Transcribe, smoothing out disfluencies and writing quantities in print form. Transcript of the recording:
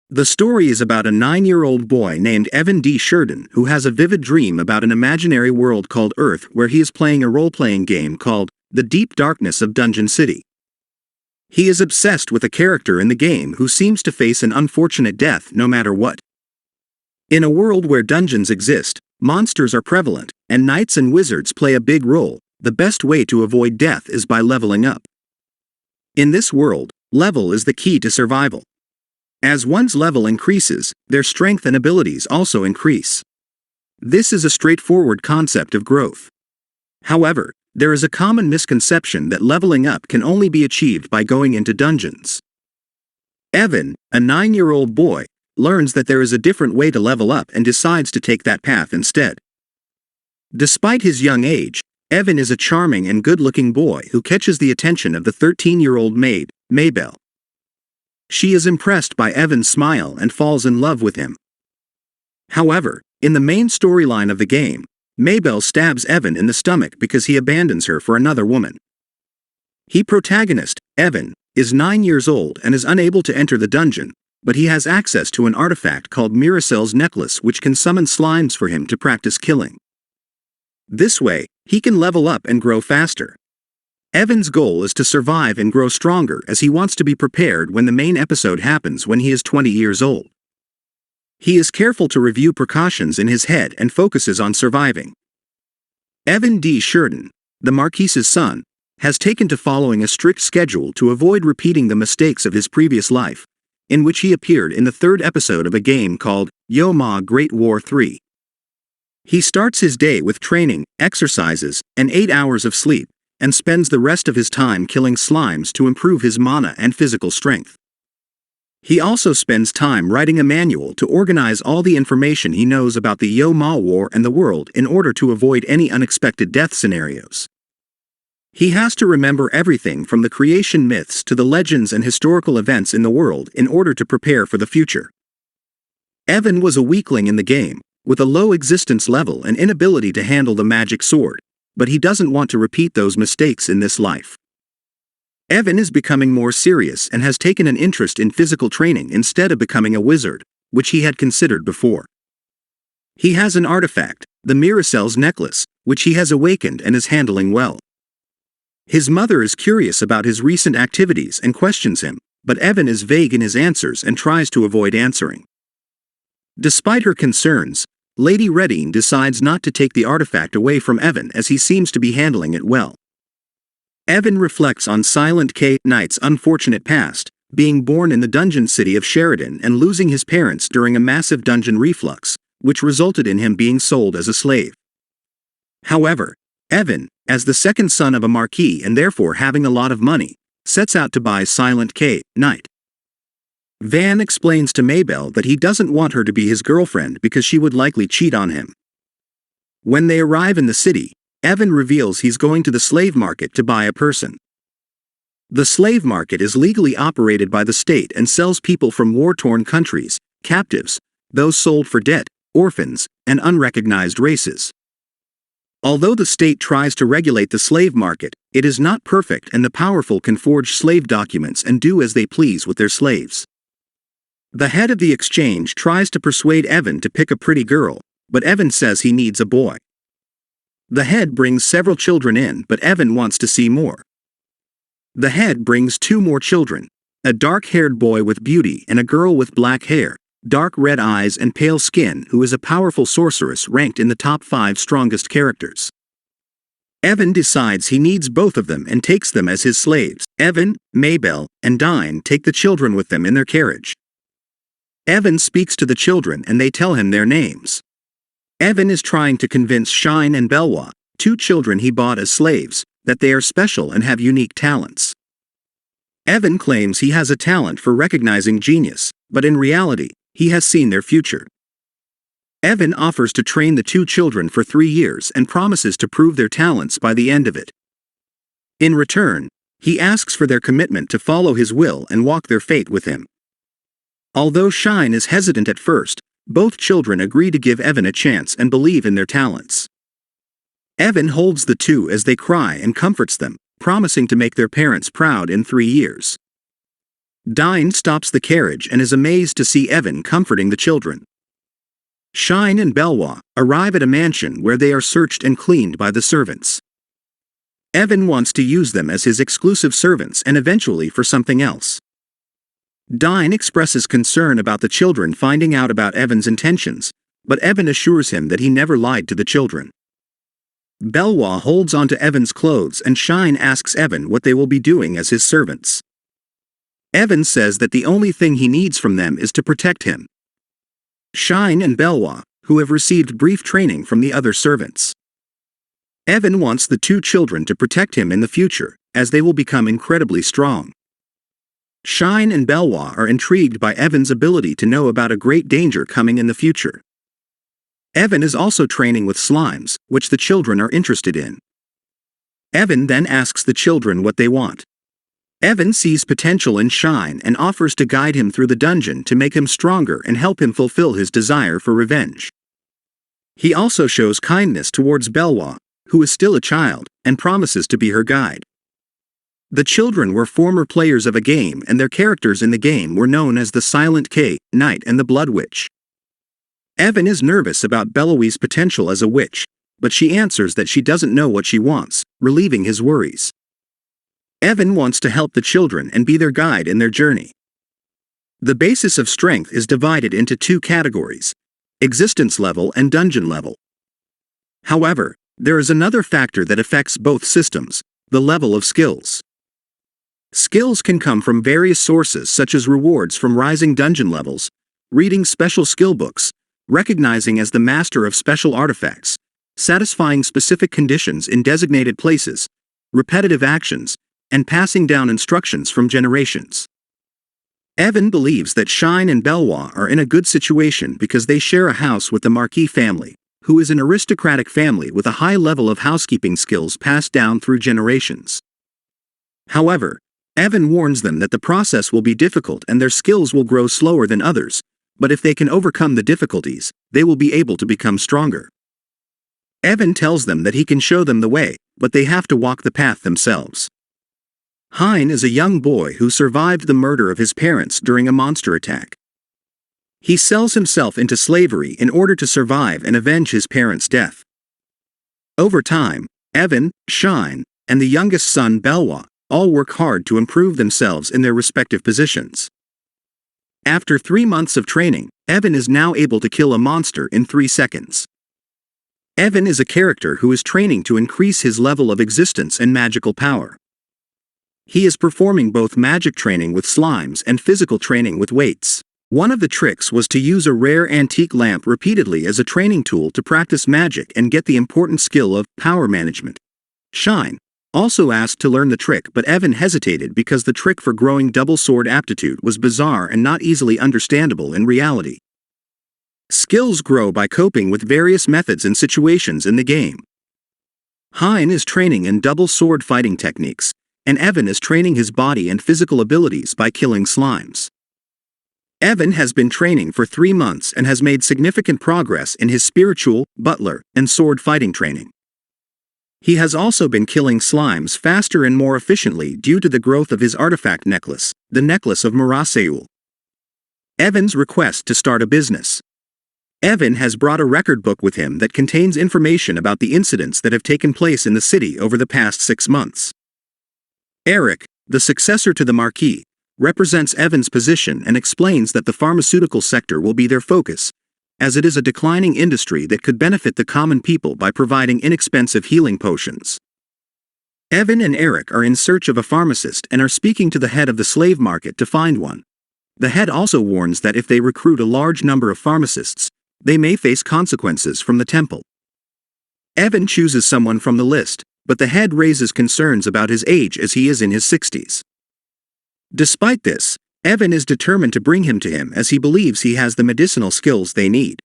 The story is about a 9-year-old boy named Evan D. Sheridan who has a vivid dream about an imaginary world called Earth where he is playing a role-playing game called The Deep Darkness of Dungeon City. He is obsessed with a character in the game who seems to face an unfortunate death no matter what. In a world where dungeons exist, monsters are prevalent, and knights and wizards play a big role, the best way to avoid death is by leveling up. In this world, level is the key to survival. As one's level increases, their strength and abilities also increase. This is a straightforward concept of growth. However, there is a common misconception that leveling up can only be achieved by going into dungeons. Evan, a 9-year-old boy, learns that there is a different way to level up and decides to take that path instead. Despite his young age, Evan is a charming and good-looking boy who catches the attention of the 13-year-old maid, Maybelle. She is impressed by Evan's smile and falls in love with him. However, in the main storyline of the game, Maybelle stabs Evan in the stomach because he abandons her for another woman. The protagonist, Evan, is 9 years old and is unable to enter the dungeon, but he has access to an artifact called Miracel's necklace which can summon slimes for him to practice killing. This way, he can level up and grow faster. Evan's goal is to survive and grow stronger as he wants to be prepared when the main episode happens when he is 20 years old. He is careful to review precautions in his head and focuses on surviving. Evan D. Sheridan, the Marquise's son, has taken to following a strict schedule to avoid repeating the mistakes of his previous life, in which he appeared in the 3rd episode of a game called Yo Ma Great War 3. He starts his day with training, exercises, and 8 hours of sleep, and spends the rest of his time killing slimes to improve his mana and physical strength. He also spends time writing a manual to organize all the information he knows about the Yo Ma War and the world in order to avoid any unexpected death scenarios. He has to remember everything from the creation myths to the legends and historical events in the world in order to prepare for the future. Evan was a weakling in the game, with a low existence level and inability to handle the magic sword, but he doesn't want to repeat those mistakes in this life. Evan is becoming more serious and has taken an interest in physical training instead of becoming a wizard, which he had considered before. He has an artifact, the Miracel's necklace, which he has awakened and is handling well. His mother is curious about his recent activities and questions him, but Evan is vague in his answers and tries to avoid answering. Despite her concerns, Lady Redding decides not to take the artifact away from Evan as he seems to be handling it well. Evan reflects on Silent K. Knight's unfortunate past, being born in the dungeon city of Sheridan and losing his parents during a massive dungeon reflux, which resulted in him being sold as a slave. However, Evan, as the second son of a marquis and therefore having a lot of money, sets out to buy Silent K. Knight. Van explains to Maybelle that he doesn't want her to be his girlfriend because she would likely cheat on him. When they arrive in the city, Evan reveals he's going to the slave market to buy a person. The slave market is legally operated by the state and sells people from war-torn countries, captives, those sold for debt, orphans, and unrecognized races. Although the state tries to regulate the slave market, it is not perfect and the powerful can forge slave documents and do as they please with their slaves. The head of the exchange tries to persuade Evan to pick a pretty girl, but Evan says he needs a boy. The head brings several children in, but Evan wants to see more. The head brings 2 more children, a dark-haired boy with beauty and a girl with black hair, dark red eyes and pale skin who is a powerful sorceress ranked in the top 5 strongest characters. Evan decides he needs both of them and takes them as his slaves. Evan, Maybelle, and Dine take the children with them in their carriage. Evan speaks to the children and they tell him their names. Evan is trying to convince Shine and Belwa, 2 children he bought as slaves, that they are special and have unique talents. Evan claims he has a talent for recognizing genius, but in reality, he has seen their future. Evan offers to train the 2 children for 3 years and promises to prove their talents by the end of it. In return, he asks for their commitment to follow his will and walk their fate with him. Although Shine is hesitant at first, both children agree to give Evan a chance and believe in their talents. Evan holds the 2 as they cry and comforts them, promising to make their parents proud in 3 years. Dine stops the carriage and is amazed to see Evan comforting the children. Shine and Belwa arrive at a mansion where they are searched and cleaned by the servants. Evan wants to use them as his exclusive servants and eventually for something else. Dine expresses concern about the children finding out about Evan's intentions, but Evan assures him that he never lied to the children. Belwa holds onto Evan's clothes and Shine asks Evan what they will be doing as his servants. Evan says that the only thing he needs from them is to protect him. Shine and Belwa, who have received brief training from the other servants. Evan wants the two children to protect him in the future, as they will become incredibly strong. Shine and Belwa are intrigued by Evan's ability to know about a great danger coming in the future. Evan is also training with slimes, which the children are interested in. Evan then asks the children what they want. Evan sees potential in Shine and offers to guide him through the dungeon to make him stronger and help him fulfill his desire for revenge. He also shows kindness towards Belwa, who is still a child, and promises to be her guide. The children were former players of a game and their characters in the game were known as the Silent K, Knight and the Blood Witch. Evan is nervous about Bellawi's potential as a witch, but she answers that she doesn't know what she wants, relieving his worries. Evan wants to help the children and be their guide in their journey. The basis of strength is divided into two categories: existence level and dungeon level. However, there is another factor that affects both systems: the level of skills. Skills can come from various sources such as rewards from rising dungeon levels, reading special skill books, recognizing as the master of special artifacts, satisfying specific conditions in designated places, repetitive actions, and passing down instructions from generations. Evan believes that Shine and Belwa are in a good situation because they share a house with the Marquis family, who is an aristocratic family with a high level of housekeeping skills passed down through generations. However, Evan warns them that the process will be difficult and their skills will grow slower than others, but if they can overcome the difficulties, they will be able to become stronger. Evan tells them that he can show them the way, but they have to walk the path themselves. Hein is a young boy who survived the murder of his parents during a monster attack. He sells himself into slavery in order to survive and avenge his parents' death. Over time, Evan, Shine, and the youngest son Belwa all work hard to improve themselves in their respective positions. After 3 months of training, Evan is now able to kill a monster in 3 seconds. Evan is a character who is training to increase his level of existence and magical power. He is performing both magic training with slimes and physical training with weights. One of the tricks was to use a rare antique lamp repeatedly as a training tool to practice magic and get the important skill of power management. Shine also asked to learn the trick, but Evan hesitated because the trick for growing double sword aptitude was bizarre and not easily understandable in reality. Skills grow by coping with various methods and situations in the game. Hein is training in double sword fighting techniques, and Evan is training his body and physical abilities by killing slimes. Evan has been training for 3 months and has made significant progress in his spiritual, butler, and sword fighting training. He has also been killing slimes faster and more efficiently due to the growth of his artifact necklace, the Necklace of Maraseul. Evan's request to start a business. Evan has brought a record book with him that contains information about the incidents that have taken place in the city over the past 6 months. Eric, the successor to the Marquis, represents Evan's position and explains that the pharmaceutical sector will be their focus, as it is a declining industry that could benefit the common people by providing inexpensive healing potions. Evan and Eric are in search of a pharmacist and are speaking to the head of the slave market to find one. The head also warns that if they recruit a large number of pharmacists, they may face consequences from the temple. Evan chooses someone from the list, but the head raises concerns about his age as he is in his 60s. Despite this, Evan is determined to bring him to him as he believes he has the medicinal skills they need.